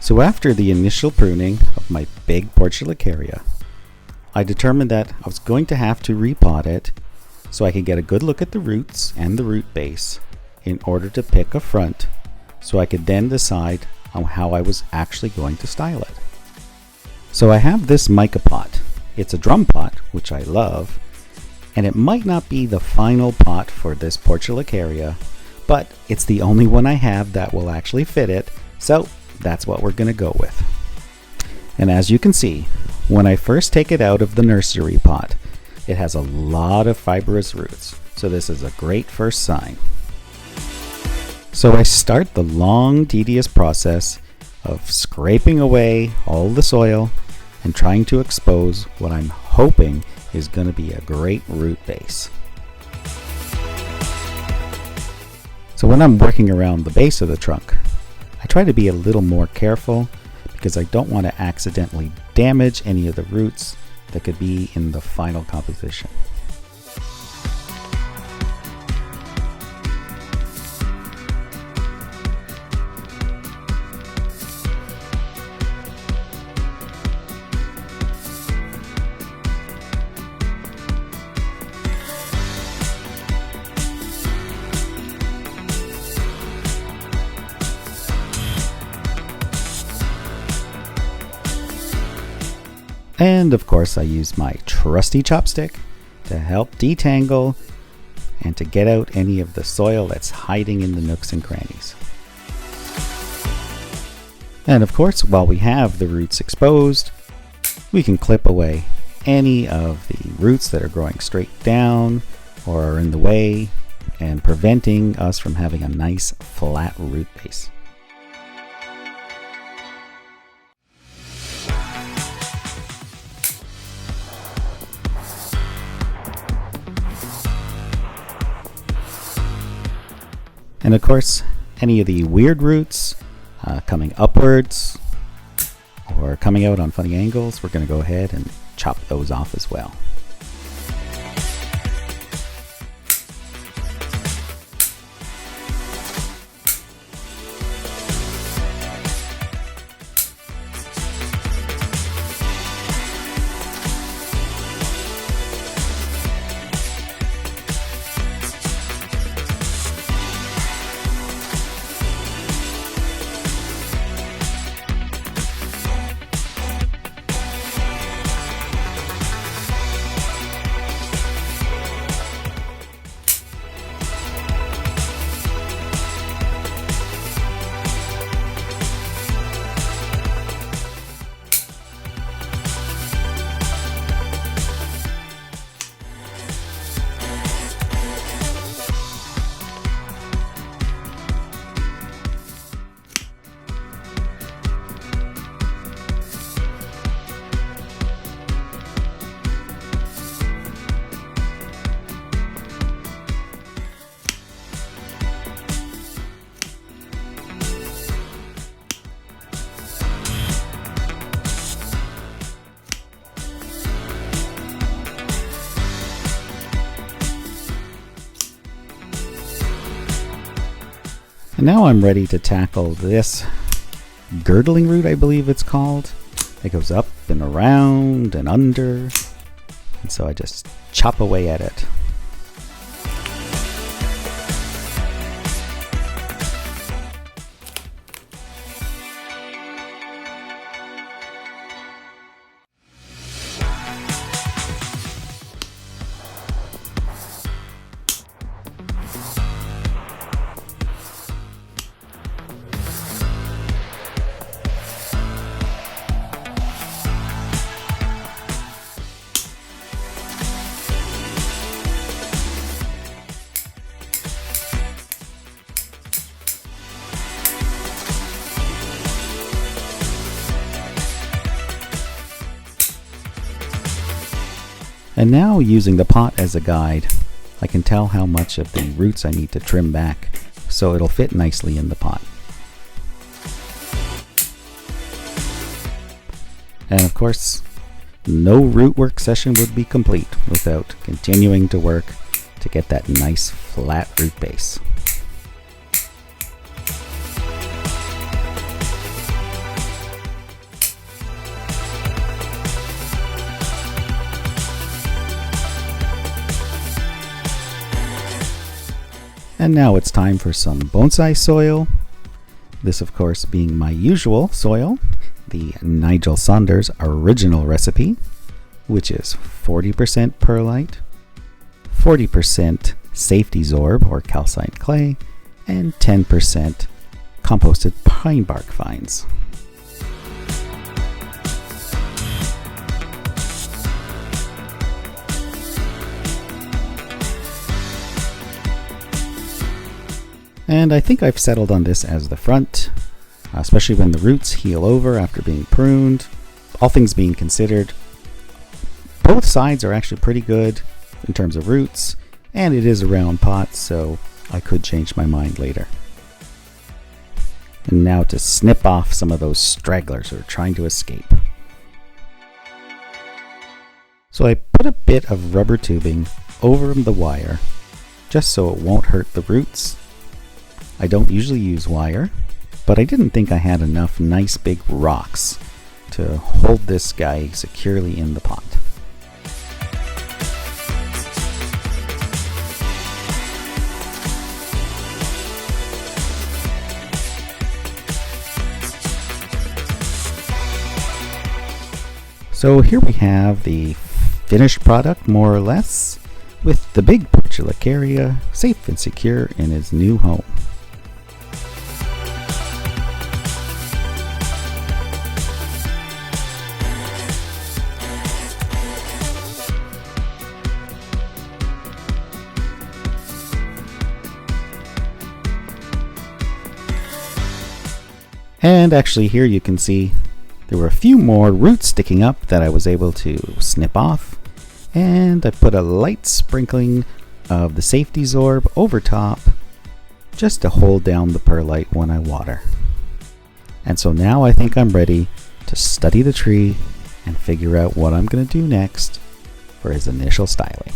So after the initial pruning of my big Portulacaria, I determined that I was going to have to repot it so I could get a good look at the roots and the root base in order to pick a front, so I could then decide on how I was actually going to style it. So I have this mica pot. It's a drum pot, which I love, and it might not be the final pot for this Portulacaria, but it's the only one I have that will actually fit it, so that's what we're going to go with. And as you can see, when I first take it out of the nursery pot, it has a lot of fibrous roots, so this is a great first sign. So I start the long, tedious process of scraping away all the soil and trying to expose what I'm hoping is going to be a great root base. So when I'm working around the base of the trunk, I try to be a little more careful because I don't want to accidentally damage any of the roots that could be in the final composition. And of course I use my trusty chopstick to help detangle and to get out any of the soil that's hiding in the nooks and crannies. And of course, while we have the roots exposed, we can clip away any of the roots that are growing straight down or are in the way and preventing us from having a nice flat root base. And of course, any of the weird roots coming upwards or coming out on funny angles, we're going to go ahead and chop those off as well. And now I'm ready to tackle this girdling root, I believe it's called. It goes up and around and under. And so I just chop away at it. And now, using the pot as a guide, I can tell how much of the roots I need to trim back so it'll fit nicely in the pot. And of course, no root work session would be complete without continuing to work to get that nice flat root base. And now it's time for some bonsai soil. This, of course, being my usual soil, the Nigel Saunders original recipe, which is 40% perlite, 40% safety zorb or calcined clay, and 10% composted pine bark fines. And I think I've settled on this as the front, especially when the roots heal over after being pruned. All things being considered, both sides are actually pretty good in terms of roots, and it is a round pot, so I could change my mind later. And now to snip off some of those stragglers who are trying to escape. So I put a bit of rubber tubing over the wire, just so it won't hurt the roots. I don't usually use wire, but I didn't think I had enough nice big rocks to hold this guy securely in the pot. So here we have the finished product, more or less, with the big Portulacaria safe and secure in his new home. And actually here you can see there were a few more roots sticking up that I was able to snip off, and I put a light sprinkling of the safety zorb over top just to hold down the perlite when I water. And so now I think I'm ready to study the tree and figure out what I'm going to do next for his initial styling.